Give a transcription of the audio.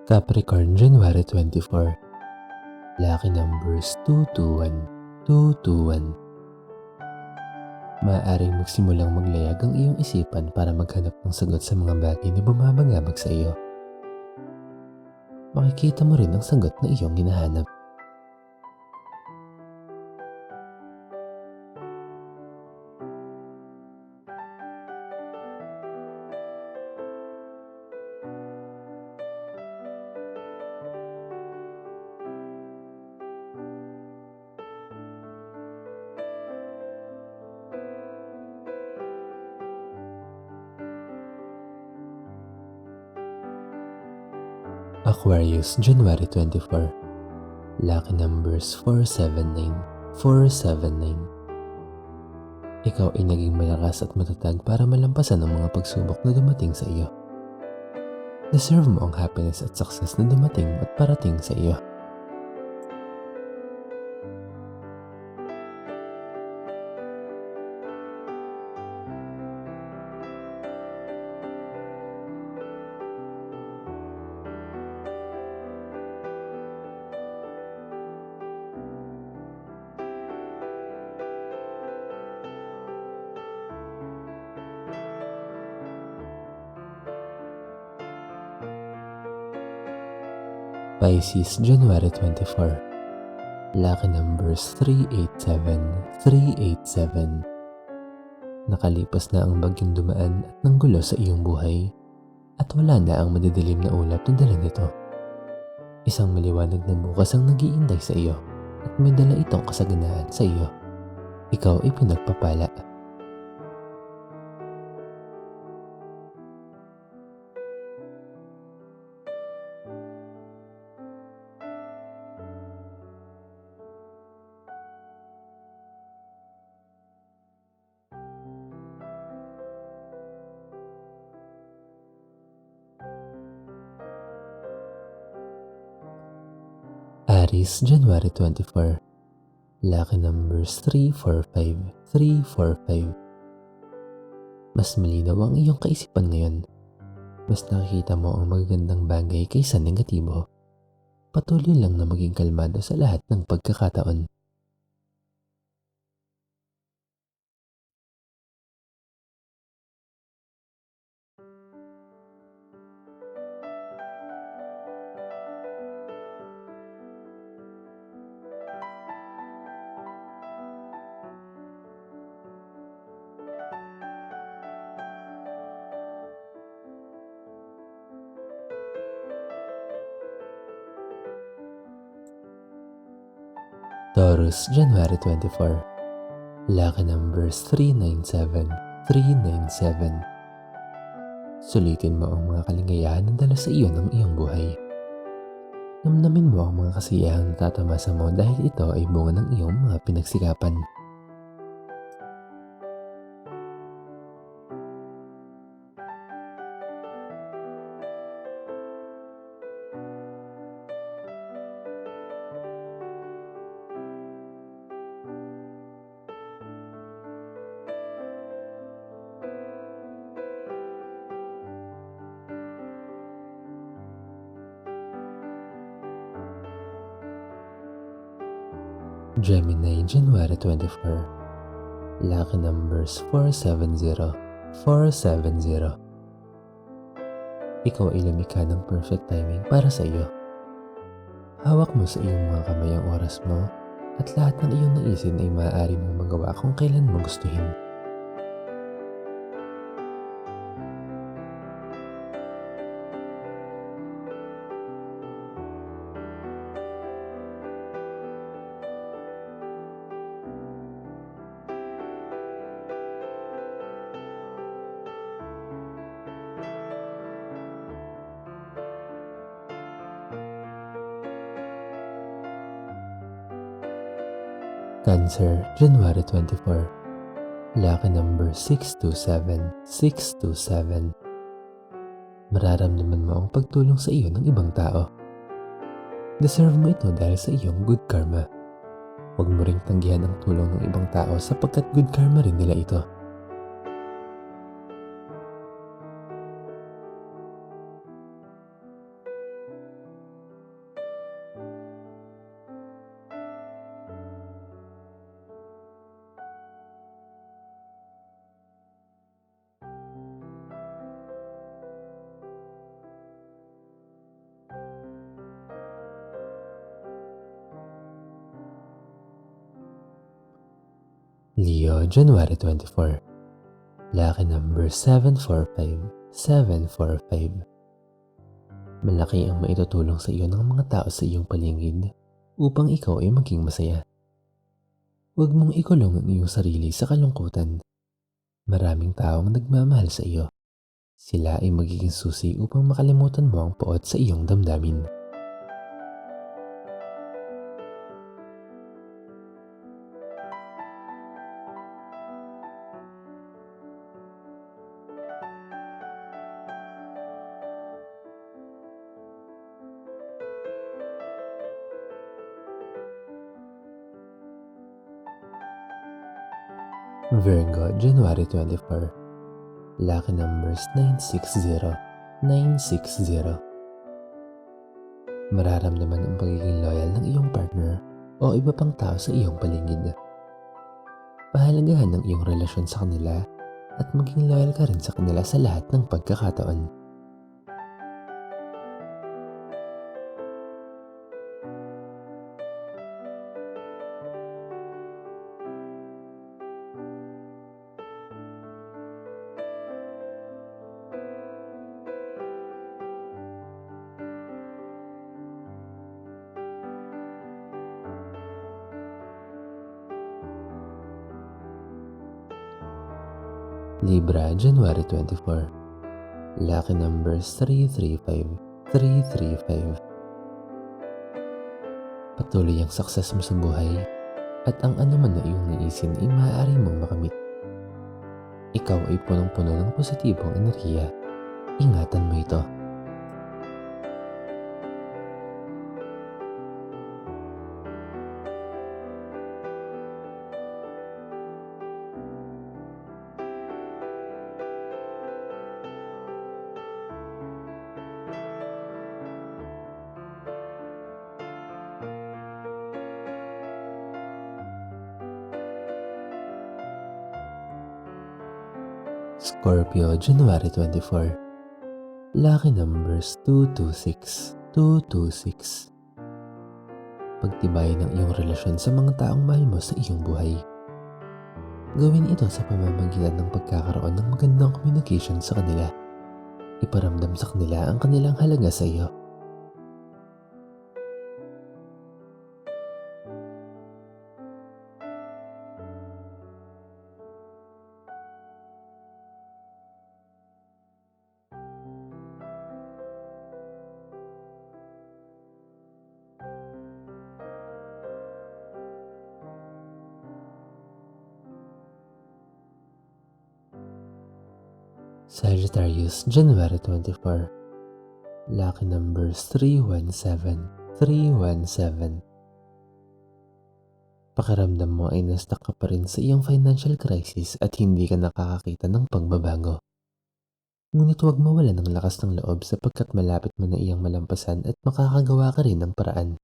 Capricorn, January 24. Lucky numbers 221, 221. Maaaring magsimulang maglayag ang iyong isipan para maghanap ng sagot sa mga bagay na bumabagabag sa iyo. Makikita mo rin ang sagot na iyong hinahanap. Aquarius, January 24. Lucky numbers 479, 479. Ikaw ay naging malakas at matatag para malampasan ang mga pagsubok na dumating sa iyo. Deserve mo ang happiness at success na dumating at parating sa iyo. Pisces, January 24. Lucky numbers 387, 387. Nakalipas na ang bagyong dumaan at nanggulo sa iyong buhay at wala na ang madidilim na ulap na dala nito. Isang maliwanag na bukas ang nag-iintay sa iyo at may dala itong kasaganaan sa iyo. Ikaw ay pinagpapala. Aries, January 24. Lucky numbers 345, 345. Mas malinaw ang iyong kaisipan ngayon. Mas nakikita mo ang magagandang bagay kaysa negatibo. Patuloy lang na maging kalmado sa lahat ng pagkakataon. Taurus, January 24. Lucky numbers 397, 397. Sulitin mo ang mga kaligayahan na dala sa iyo ng iyong buhay. Namnamin mo ang mga kasiyahang natatamasa mo dahil ito ay bunga ng iyong mga pinagsikapan. Gemini, January 24. Lucky numbers 470, 470. Ikaw ay lumikha ng perfect timing para sa iyo. Hawak mo sa iyong mga kamay ang oras mo at lahat ng iyong naisin ay maaari mong magawa kung kailan mo gustuhin. Cancer, January 24. Lucky number 627, 627. Mararamdaman mo ang pagtulong sa iyo ng ibang tao. Deserve mo ito dahil sa iyong good karma. Huwag mo ring tanggihan ang tulong ng ibang tao sapagkat good karma rin nila ito. Leo, January 24. Lucky number 745, 745. Malaki ang maitutulong sa iyo ng mga tao sa iyong paligid upang ikaw ay maging masaya. Huwag mong ikulong ang iyong sarili sa kalungkutan. Maraming taong nagmamahal sa iyo. Sila ay magiging susi upang makalimutan mo ang poot sa iyong damdamin. Virgo, January 24. Lucky numbers 960, 960. Mararamdaman ang pagiging loyal ng iyong partner o iba pang tao sa iyong paligid. Pahalagahan ang iyong relasyon sa kanila at maging loyal ka rin sa kanila sa lahat ng pagkakataon. Libra, January 24. Lucky numbers 335, 335. Patuloy ang success mo sa buhay at ang anuman na iyong naisin ay maaari mong makamit. Ikaw ay punong-puno ng positibong enerhiya. Ingatan mo ito. Scorpio, January 24. Lucky numbers 226, 226. Pagtibayin ang iyong relasyon sa mga taong mahal mo sa iyong buhay. Gawin ito sa pamamagitan ng pagkakaroon ng magandang communication sa kanila. Iparamdam sa kanila ang kanilang halaga sa iyo. Sagittarius, January 24. Lucky numbers 317, 317. Pakiramdam mo ay na-stuck ka pa rin sa iyong financial crisis at hindi ka nakakakita ng pagbabago. Ngunit huwag mawala ng lakas ng loob sapagkat malapit mo na iyang malampasan at makakagawa ka rin ng paraan.